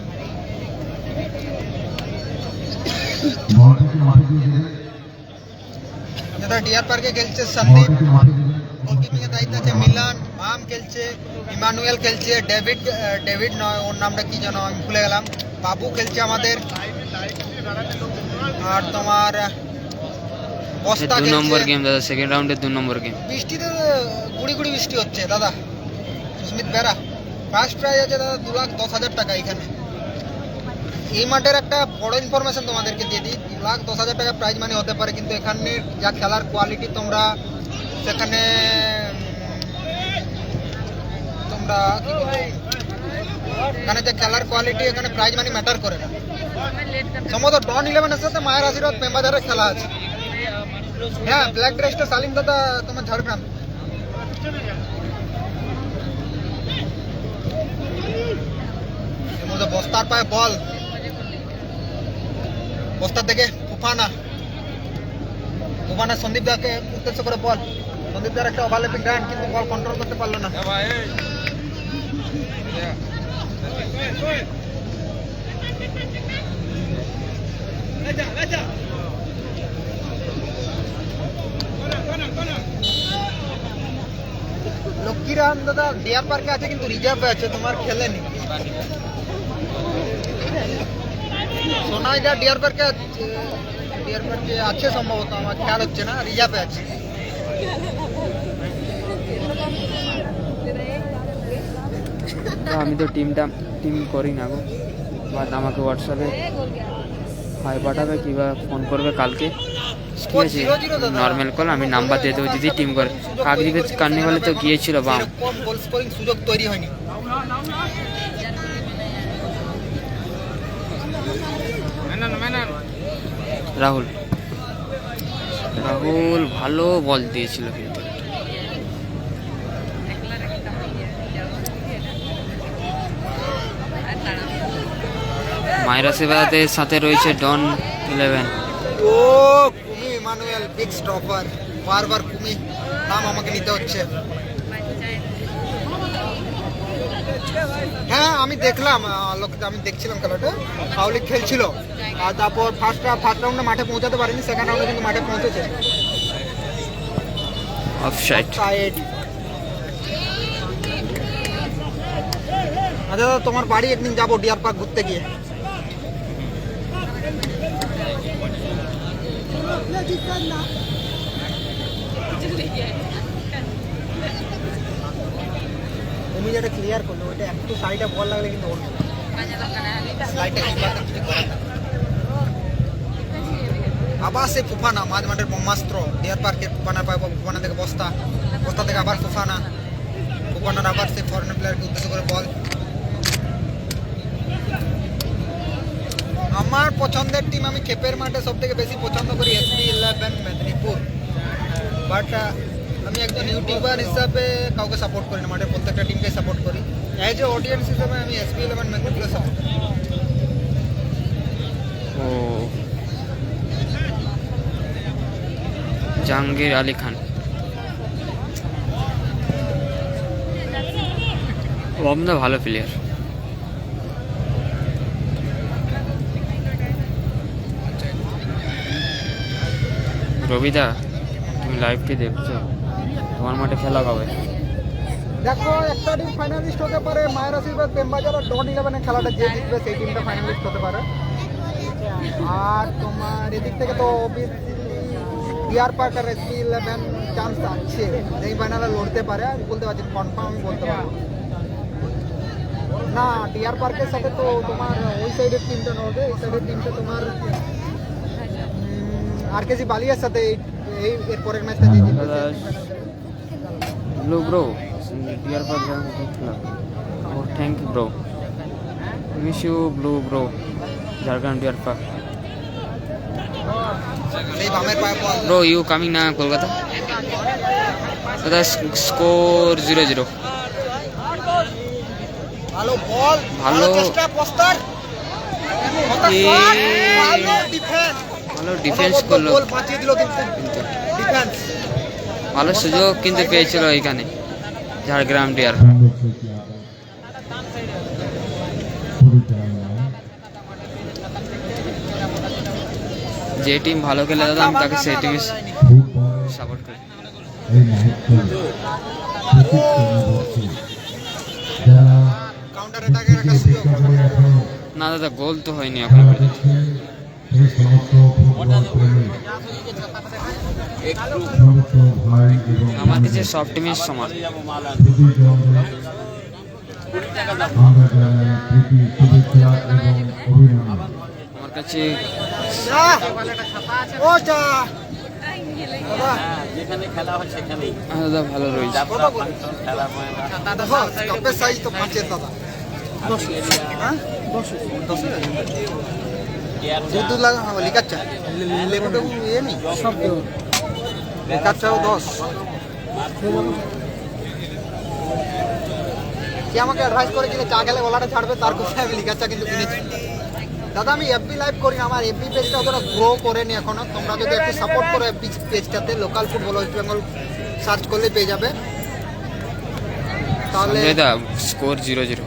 দাদা ডিয়ার পার্কে খেলছে সন্দীপ, গোলকিপিং এর দায়িত্বে আছে মিলান, মাম খেলছে, ইমানুয়েল খেলছে, ডেভিড নয় ওর নামটা কি যেন আমি ভুলে গেলাম, বাবু খেলছে আমাদের, আর তোমার বস্তা 2 নম্বর খেলছে। গেম দাদা, সেকেন্ড রাউন্ডের 2 নম্বর গেম। বৃষ্টিতে গুড়ি গুড়ি বৃষ্টি হচ্ছে দাদা। সুস্মিত বেরা ফার্স্ট প্রাইজ আছে দাদা 2,10,000 টাকা এখানে। এই মাঠের একটা বড় ইনফরমেশন তোমাদেরকে দিয়ে দিই, 2,10,000 টাকা প্রাইজ মানি হতে পারে, কিন্তু এখানে যা খেলার কোয়ালিটি তোমরা সেখানে তোমরা কি বলবো, এখানে যে খেলার কোয়ালিটি এখানে প্রাইজ মানি ম্যাটার করে না। সম্ভবত ডন 11-এর সাথে মায়ের আশীর্বাদ মেম্বাজারের খেলা আছে। হ্যাঁ ব্ল্যাক ড্রেসটা সালিম দাদা তোমার ঝাড়গ্রাম। এর মধ্যে বস্তার পায়ে বল, বস্তার থেকে ফুফানা সন্দীপ দাকে উদ্দেশ্য করে বল, সন্দীপ দার একটা ওভারল্যাপিং রান, কিন্তু বল কন্ট্রোল করতে পারলো না। লক্ষ্মীরাম দাদা ডিয়ার পার্কে আছে কিন্তু রিজার্ভে আছে, তোমার খেলেনি। সোনাই যা ডিয়ার পার্কে আছে সম্ভবত, আমার খেয়াল হচ্ছে না, রিজার্ভে আছে। আমি তো টিম করি না গো, বাট আমাকে হোয়াটসঅ্যাপে হাই পাঠাবে কিংবা ফোন করবে কালকে, ঠিক আছে? নর্মাল কল, আমি নাম্বার দিয়ে দেবো যদি টিম করে। কাকদ্বীপের কার্নিভালে তো গিয়েছিল বাম, কম গোল স্কোরিং সুযোগ তৈরি হয়নি। রাহুল ভালো বল দিয়েছিল কিন্তু। মায়েরা সেবাদের সাথে রয়েছে ডন 11। ও কুমি ইমানুয়েল বিগ স্টপার, বারবার কুমি নাম আমাকে নিতে হচ্ছে। হ্যাঁ আমি দেখলাম, আমি দেখছিলাম খেলাটা, পাউলিক খেলছিল, আর তারপর ফার্স্ট রাউন্ডে মাঠে পৌঁছাতে পারেনি, সেকেন্ড রাউন্ডে কিন্তু মাঠে পৌঁছেছে। অফসাইড। আচ্ছা দাদা তোমার বাড়ি একদিন যাবো ডিয়ার পার্ক ঘুরতে গিয়ে। তুমি যেটা ক্লিয়ার করলো ওইটা একটু সাইডে বল লাগলে কিন্তু ওর আবার সে ফুফানা মাঝ মাঠের ব্রহ্মাস্ত্র ডিয়ার পার্কের ফুফানা পায়, ফুফানা থেকে বস্তা থেকে আবার ফুফানার আবার সে ফরেন প্লেয়ারকে উদ্দেশ্য করে বল। আমার পছন্দের টিম, আমি খেপের মাঠে সব থেকে বেশি পছন্দ করি SB11 মেদিনীপুর, বাট আমি একজন ইউটিউবার হিসাবে কাউকে সাপোর্ট করি না, মাঠের প্রত্যেকটা টিমকে সাপোর্ট করি। অ্যাজ এ অডিয়েন্স হিসাবে আমি SB11 মেদিনীপুরকে সাপোর্ট করি। ও জাহাঙ্গীর আলী খান, ও আমাদের ভালো প্লেয়ার। রবিদা, তুমি লাইভটি দেখছো, তোমার মাঠে খেলা কবে? দেখো, একটা টিম ফাইনালিস্ট হতে পারে মায়ের আশীর্বাদ প্রেমবাজার আর ডট 11 খেলাটা যে জিতবে সেই টিমটা ফাইনালিস্ট হতে পারে। আর তোমার এদিক থেকে তো ডিআর পার্ক আর SB11 চান্স আছে, এই ফাইনালে লড়তে পারে। আমি বলতে পারছি কনফার্ম, আমি বলতে পারবো না। ডিআর পার্কের সাথে তো তোমার ওই সাইডের টিমটা লড়বে, এই সাইডের টিমটা তোমার RKC বালিয়ার সাথে এই এর পরের ম্যাচটা যে জিতবে সেই টিমটা। ব্লু ব্রো, ডিয়ার পার্ক খেলা। ও thank you bro, miss you blue bro, Jhargram deer park. এই বামের পায়ে বল। ব্রো ইউ কামিং না কলকাতা? দাদা স্কোর 0-0। ভালো বল, ভালো চেষ্টা পোস্টার, ভালো ডিফেন্স, ভালো ডিফেন্স করলো, গোল বাঁচিয়ে দিল কিন্তু ডিফেন্স। ভালো সুযোগ কিন্তু পেয়েছিল এখানে ঝাড়গ্রাম ডিয়ার। যে টিম ভালো খেলে দাদা আমি তাকে সেই টিমে সাপোর্ট করি। কাউন্টার অ্যাটাকের একটা সুযোগ। না দাদা, গোল তো হয়নি এখন পর্যন্ত। আমার কাছে সব টিমের সমান। আমার কাছে ও যা দাদা ভালো রয়েছে। দেখো কাপের সাইজ তো 5 দাদা। 10 হ্যাঁ 10 দুধ লাগা লিকাচ্চা লেবুটা ইয়ে নি সব লিকাচ্চাও 10। কে আমাকে অ্যাডভাইস করেছিল চা খেলে গলাটা ছাড়বে, তার কথা আমি লিকাচ্চা কিন্তু কিনেছি। দাদা আমি FB লাইভ করি না, আমার FB পেজটা অতটা গ্রো করেনি এখনো। তোমরা যদি একটু সাপোর্ট করো FB পেজটাতে, local football West Bengal search করলে পেয়ে যাবে। তাহলে দাদা স্কোর 0-0।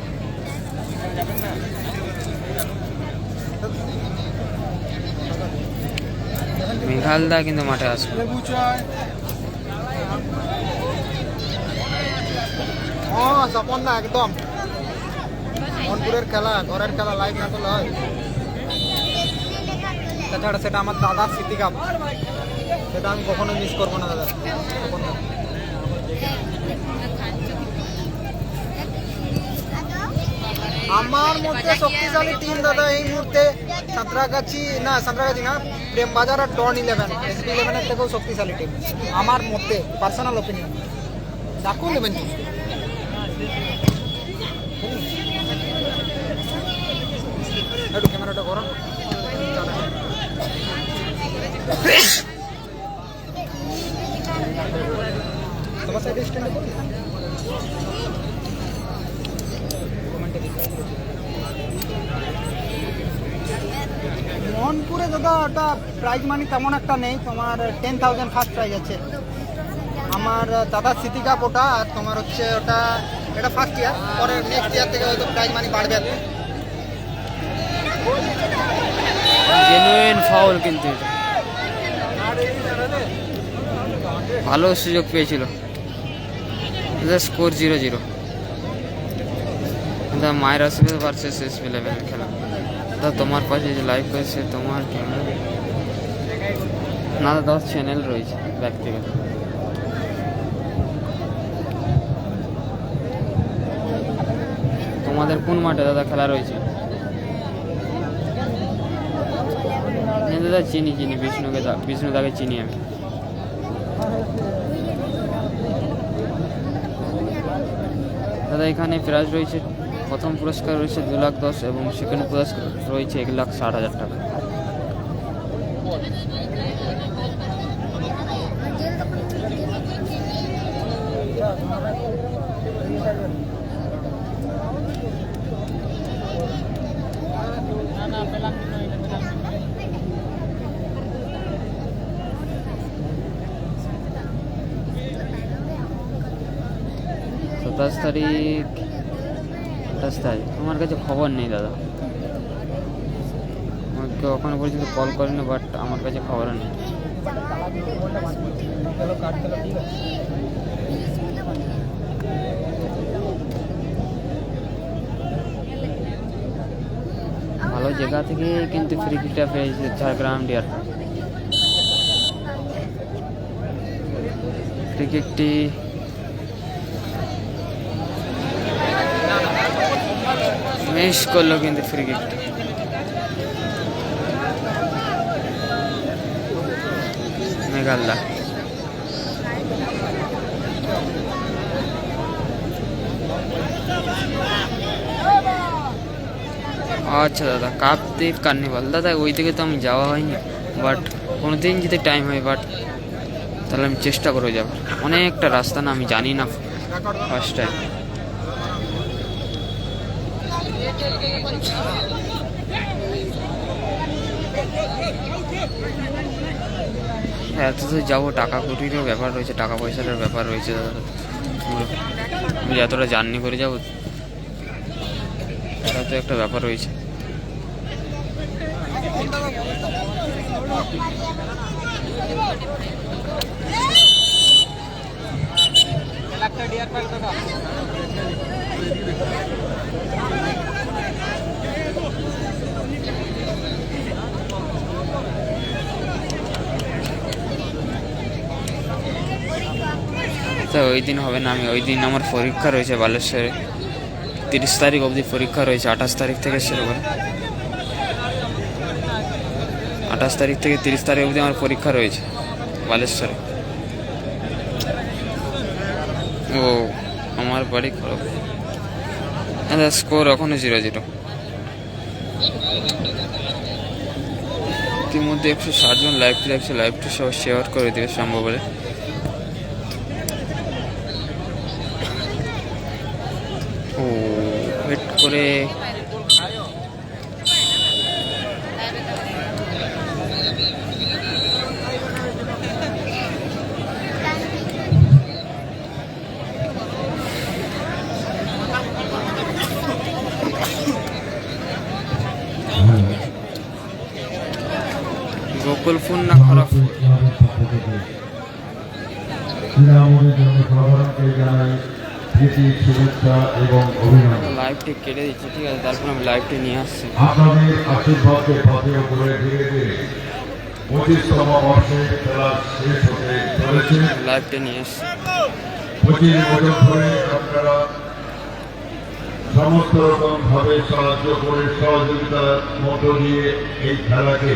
মেঘালদা কিন্তু মাঠে আসবে। হ্যাঁ স্বপন দা একদম মনপুরের খেলা, ঘরের খেলা লাইভ না করলে হয়। তাছাড়া সেটা আমার দাদার স্মৃতি কাপ, সেটা আমি কখনো মিস করবো না দাদা। স্বপন দা আমার মধ্যে শক্তিশালী টিম দাদা এই মুহূর্তে সাঁতরাগাছি না প্রেমবাজার আর ডন 11 SB11 এর থেকেও শক্তিশালী টিম আমার মধ্যে, পার্সোনাল ওপিনিয়ন। ডাকু নেবেন একটু ক্যামেরাটা করো। তোমার সাইডে স্ট্যান্ড করি মোহনপুরে দাদা ওটা প্রাইজ মানি তেমন একটা নেই, তোমার 10,000 ফার্স্ট প্রাইজ আছে। আমার দাদার স্মৃতি কাপ ওটা, আর তোমার হচ্ছে ওটা এটা ফার্স্ট ইয়ার, পরে নেক্সট ইয়ার থেকে হয়তো প্রাইজ মানি বাড়বে। জেনুইন ফাউল কিন্তু এটা। ভালো সুযোগ পেয়েছিল। স্কোর 0-0। মায়ের আশীর্বাদ ভার্সেস SB11 খেলা। দাদা তোমার পাশে যে লাইভ করেছে তোমার ক্যামেরা না দাদা, 10 চ্যানেল রয়েছে ব্যক্তিগত। তোমাদের কোন মাঠে দাদা খেলা রয়েছে? দাদা চিনি বিষ্ণুদাকে চিনি আমি। দাদা এখানে প্রাইজ রয়েছে, প্রথম পুরস্কার রয়েছে 2,10,000 এবং সেকেন্ড পুরস্কার রয়েছে 1,60,000 টাকা। সাতাশ তারিখ 28 তারিখ আমার কাছে খবর নেই দাদা, আমাকে ওখানে পর্যন্ত কল করেনি, বাট আমার কাছে খবর নেই। বাটে চালা দিয়ে বলটা বাঁধি চলো কাট চলো ঠিক আছে ভালো জায়গা থেকে কিন্তু ফ্রি কিকটা পেয়েছে ঝাড়গ্রাম ডিয়ার। ফ্রি কিকটি মিস করলো কিন্তু ফ্রি কিকটা। মেঘালয় আচ্ছা দাদা, কাকদ্বীপ কার্নিভাল দাদা ওই দিকে তো আমি যাওয়া হয়নি, বাট কোনোদিন যদি টাইম হয়, বাট তাহলে আমি চেষ্টা করে যাবো। অনেকটা রাস্তা না, আমি জানি না ফার্স্ট টাইম। এত তো যাবো, টাকা কুটিরও ব্যাপার রয়েছে, টাকা পয়সাটার ব্যাপার রয়েছে দাদা। আমি যতটা জার্নি করে যাবো এটা তো একটা ব্যাপার রয়েছে। তো ওই দিন হবে না, আমি ওই দিন আমার পরীক্ষা রয়েছে বালেশ্বরে। 30 তারিখ অবধি পরীক্ষা রয়েছে, 28 তারিখ থেকে শুরু করে 28 তারিখ থেকে 30 তারিখ অবধি আমার পরীক্ষা রয়েছে বালেশ্বরে। ও আমার বাড়ি খড়গ। স্কোর এখনো 0-0। ইতিমধ্যে 160 জন লাইভটি দেখছে, লাইভটি সব শেয়ার করে দেবে সম্ভব হলে। ও ওয়েট করে গোকুল ফোন না খারাপ শুভেচ্ছা এবং অভিনন্দন। লাইভটি কেটে দিচ্ছি, ঠিক আছে, তারপর আমি লাইভটি নিয়ে আসছি। আপনাদের আশীর্বাদকে পথে করে ধীরে ধীরে 25তম বর্ষে খেলা শেষ হতে চলেছে। লাইভটি নিয়ে আসছি। 25 বছর ধরে আপনারা সমস্ত রকম ভাবে সাহায্য করে সহযোগিতার মধ্য দিয়ে এই খেলাকে